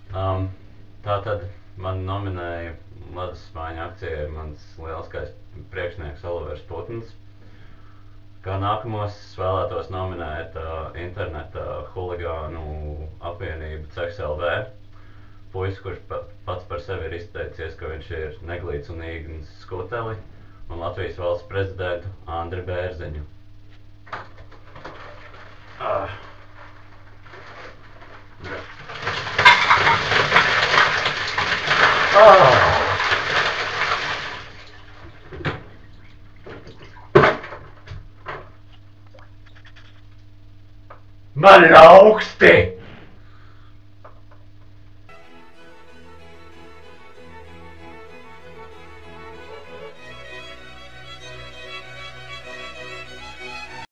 Um, Tātad man nominēja Ledus spāņu akcijai mans lieliskais priekšnieks Olivers Putns. Kā nākamos es vēlētos nominēt interneta huligānu apvienību CEXLV. Puisis, kurš pats par sevi ir izteicies, ka viņš ir Neglīts un Īgns Skuteli, un Latvijas valsts prezidentu Andri Bērziņu. Man ir augsti!